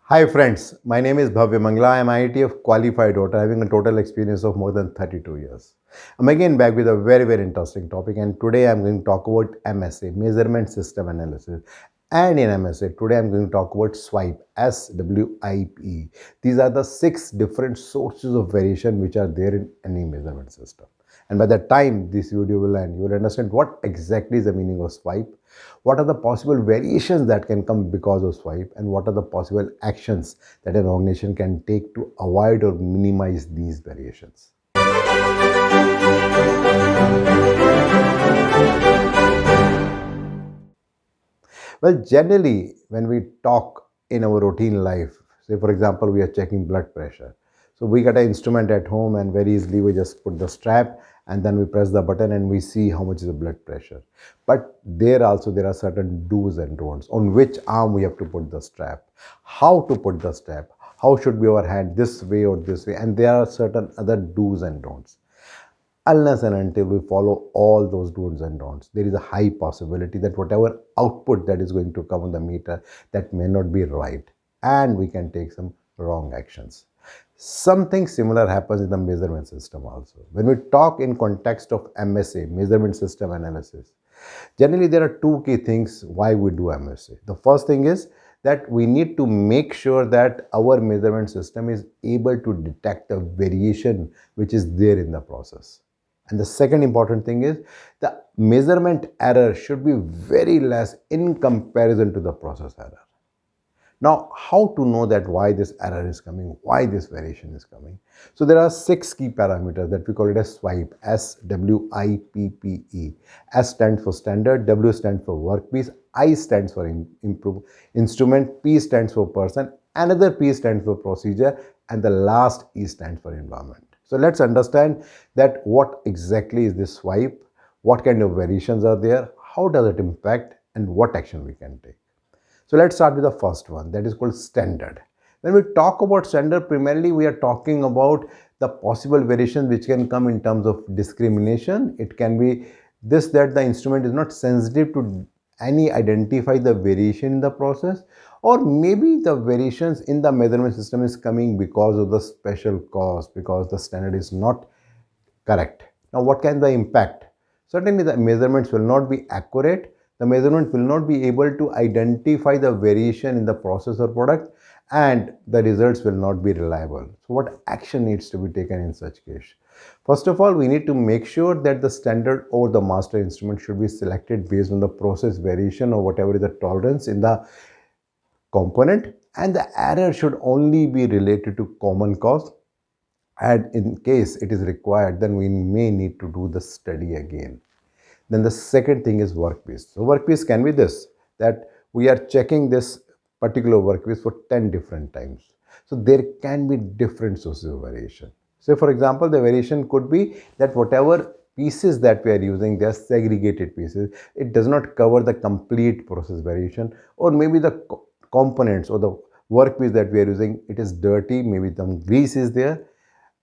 Hi friends, my name is Bhavya Mangla. I am IATF qualified auditor having a total experience of more than 32 years. I'm again back with a very interesting topic, and today I'm going to talk about MSA, Measurement System Analysis. And in MSA, today I'm going to talk about SWIPE, SWIPE. These are the 6 different sources of variation which are there in any measurement system. And by the time this video will end, you will understand what exactly is the meaning of SWIPE, what are the possible variations that can come because of SWIPE, and what are the possible actions that an organization can take to avoid or minimize these variations. Well, generally, when we talk in our routine life, say for example, we are checking blood pressure. So we got an instrument at home and very easily we just put the strap and then we press the button and we see how much is the blood pressure. But there are certain do's and don'ts on which arm we have to put the strap, how to put the strap, how should be our hand this way or this way, and there are certain other do's and don'ts. Unless and until we follow all those do's and don'ts, there is a high possibility that whatever output that is going to come on the meter, that may not be right, and we can take some wrong actions. Something similar happens in the measurement system also. When we talk in context of MSA, measurement system analysis, generally there are two key things why we do MSA. The first thing is that we need to make sure that our measurement system is able to detect the variation which is there in the process. And the second important thing is the measurement error should be very less in comparison to the process error. Now, how to know that why this error is coming, why this variation is coming? So there are 6 key parameters that we call it as SWIPE, SWIPPE. S stands for standard, W stands for workpiece, I stands for improve instrument, P stands for person, another P stands for procedure, and the last E stands for environment. So let's understand that what exactly is this SWIPE, what kind of variations are there, how does it impact, and what action we can take. So let's start with the first one, that is called standard. When we talk about standard, primarily we are talking about the possible variations which can come in terms of discrimination. It can be this, that the instrument is not sensitive to any identify the variation in the process, or maybe the variations in the measurement system is coming because of the special cause, because the standard is not correct. Now what can the impact? Certainly the measurements will not be accurate, the measurement will not be able to identify the variation in the process or product, and the results will not be reliable. So what action needs to be taken in such case? First of all, we need to make sure that the standard or the master instrument should be selected based on the process variation or whatever is the tolerance in the component, and the error should only be related to common cause, and in case it is required, then we may need to do the study again. Then the second thing is workpiece. So workpiece can be this, that we are checking this particular workpiece for 10 different times. So there can be different sources of variation. So for example, the variation could be that whatever pieces that we are using, they are segregated pieces. It does not cover the complete process variation, or maybe the components or the workpiece that we are using, it is dirty, maybe some grease is there,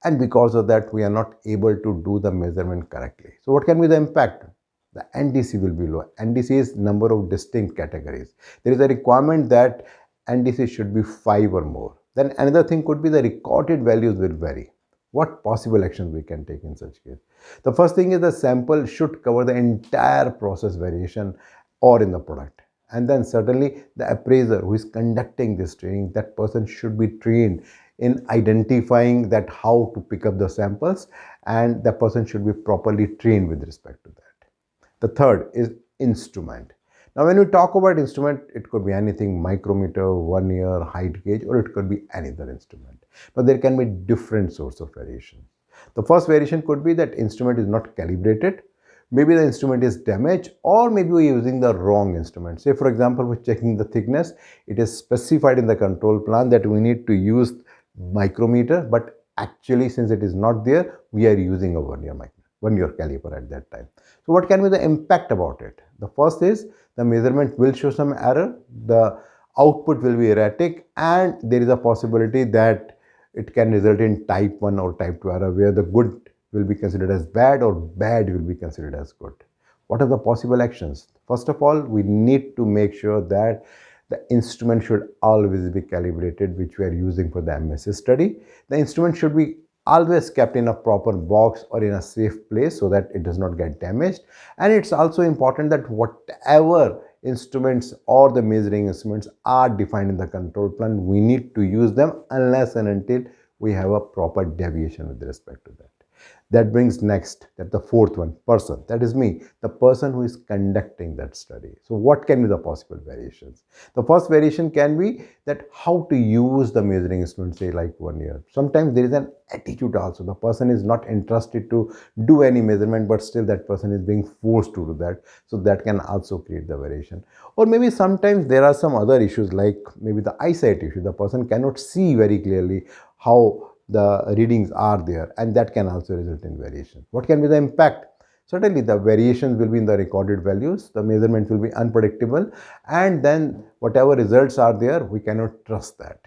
and because of that we are not able to do the measurement correctly. So what can be the impact? The NDC will be low. NDC is number of distinct categories. There is a requirement that NDC should be 5 or more. Then another thing could be the recorded values will vary. What possible actions we can take in such case? The first thing is the sample should cover the entire process variation or in the product. And then certainly the appraiser who is conducting this training, that person should be trained in identifying that how to pick up the samples, and the person should be properly trained with respect to that. The third is instrument. Now when we talk about instrument, it could be anything, micrometer, vernier, height gauge, or it could be any other instrument. But there can be different sources of variation. The first variation could be that instrument is not calibrated. Maybe the instrument is damaged, or maybe we're using the wrong instrument. Say for example, we're checking the thickness. It is specified in the control plan that we need to use micrometer, but actually since it is not there, we are using a vernier caliper at that time. So what can be the impact about it? The first is the measurement will show some error, the output will be erratic, and there is a possibility that it can result in type 1 or type 2 error, where the good will be considered as bad or bad will be considered as good. What are the possible actions? First of all, we need to make sure that The instrument should always be calibrated, which we are using for the MSA study. The instrument should be always kept in a proper box or in a safe place so that it does not get damaged. And it's also important that whatever instruments or the measuring instruments are defined in the control plan, we need to use them unless and until we have a proper deviation with respect to that. That brings next, that the fourth one, person. That is me, the person who is conducting that study. So what can be the possible variations? The first variation can be that how to use the measuring instrument, say like 1 year. Sometimes there is an attitude also. The person is not interested to do any measurement, but still that person is being forced to do that. So that can also create the variation. Or maybe sometimes there are some other issues like maybe the eyesight issue. The person cannot see very clearly how the readings are there, and that can also result in variation. What can be the impact? Certainly the variations will be in the recorded values, the measurement will be unpredictable, and then whatever results are there, we cannot trust that.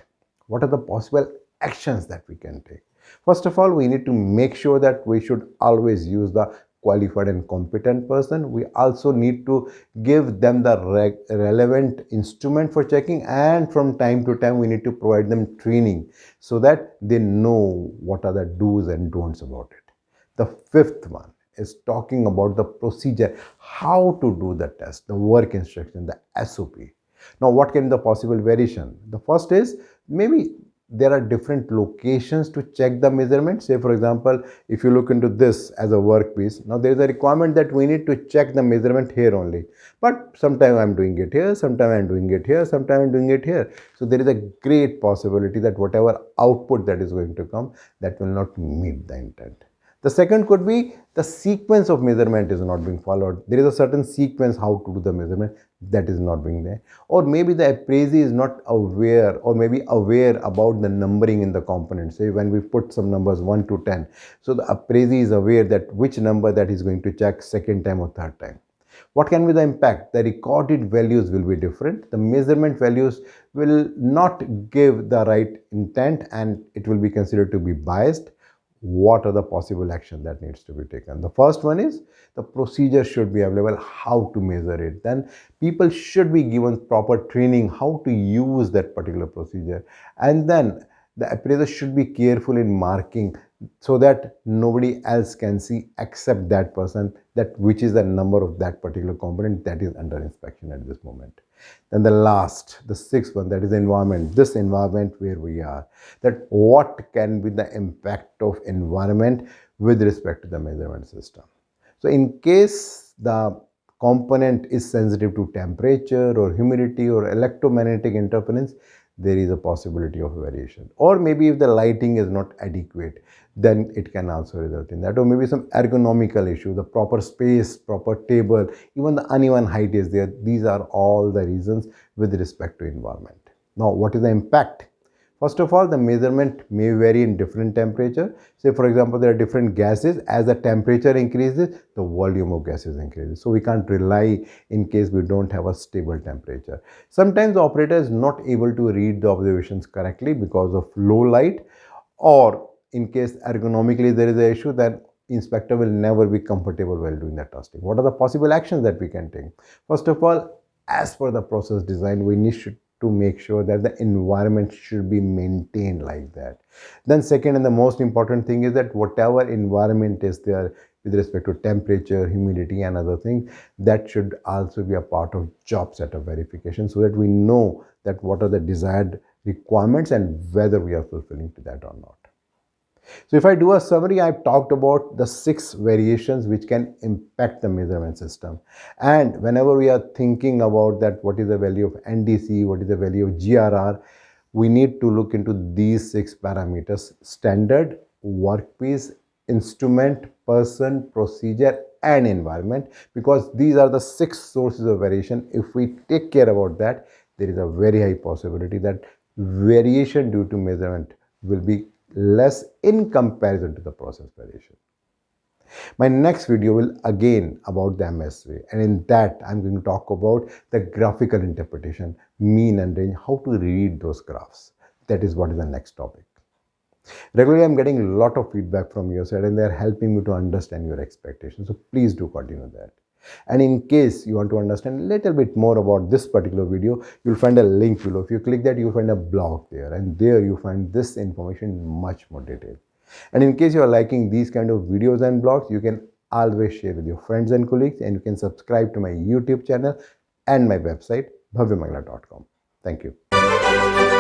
What are the possible actions that we can take? First of all, we need to make sure that we should always use the qualified and competent person. We also need to give them the relevant instrument for checking, and from time to time we need to provide them training so that they know what are the do's and don'ts about it. The fifth one is talking about the procedure, how to do the test, the work instruction, the SOP. Now, what can be the possible variation? The first is maybe there are different locations to check the measurement. Say, for example, if you look into this as a workpiece, now there is a requirement that we need to check the measurement here only. But sometimes I'm doing it here, sometimes I'm doing it here, sometimes I'm doing it here. So there is a great possibility that whatever output that is going to come, that will not meet the intent. The second could be the sequence of measurement is not being followed. There is a certain sequence how to do the measurement that is not being there. Or maybe the appraisee is not aware, or maybe aware about the numbering in the components. Say when we put some numbers 1 to 10. So the appraisee is aware that which number that is going to check second time or third time. What can be the impact? The recorded values will be different. The measurement values will not give the right intent and it will be considered to be biased. What are the possible action that needs to be taken? The first one is the procedure should be available, how to measure it. Then people should be given proper training how to use that particular procedure. And then the appraiser should be careful in marking so that nobody else can see except that person, that which is the number of that particular component that is under inspection at this moment. Then the sixth one, that is environment. This environment where we are, that what can be the impact of environment with respect to the measurement system. So in case the component is sensitive to temperature or humidity or electromagnetic interference, there is a possibility of variation. Or maybe if the lighting is not adequate, then it can also result in that. Or maybe some ergonomical issue, the proper space, proper table, even the uneven height is there. These are all the reasons with respect to environment. Now, what is the impact? First of all, the measurement may vary in different temperature. Say, for example, there are different gases. As the temperature increases, the volume of gases increases. So we can't rely in case we don't have a stable temperature. Sometimes the operator is not able to read the observations correctly because of low light, or in case ergonomically there is an issue, then inspector will never be comfortable while doing that testing. What are the possible actions that we can take? First of all, as per the process design, we need to make sure that the environment should be maintained like that. Then second and the most important thing is that whatever environment is there with respect to temperature, humidity and other things, that should also be a part of job setup verification so that we know that what are the desired requirements and whether we are fulfilling to that or not. So if I do a summary, I've talked about the 6 variations which can impact the measurement system. And whenever we are thinking about that, what is the value of NDC, what is the value of GRR, we need to look into these 6 parameters: standard, workpiece, instrument, person, procedure and environment, because these are the 6 sources of variation. If we take care about that, there is a very high possibility that variation due to measurement will be less in comparison to the process variation. My next video will again about the MSA, and in that I'm going to talk about the graphical interpretation, mean and range, how to read those graphs. That is what is the next topic. Regularly I'm getting a lot of feedback from your side and they are helping me to understand your expectations. So please do continue that. And in case you want to understand a little bit more about this particular video, you'll find a link below. If you click that, you'll find a blog there, and there you find this information in much more detail. And in case you are liking these kind of videos and blogs, you can always share with your friends and colleagues, and you can subscribe to my YouTube channel and my website bhavyamangla.com. Thank you.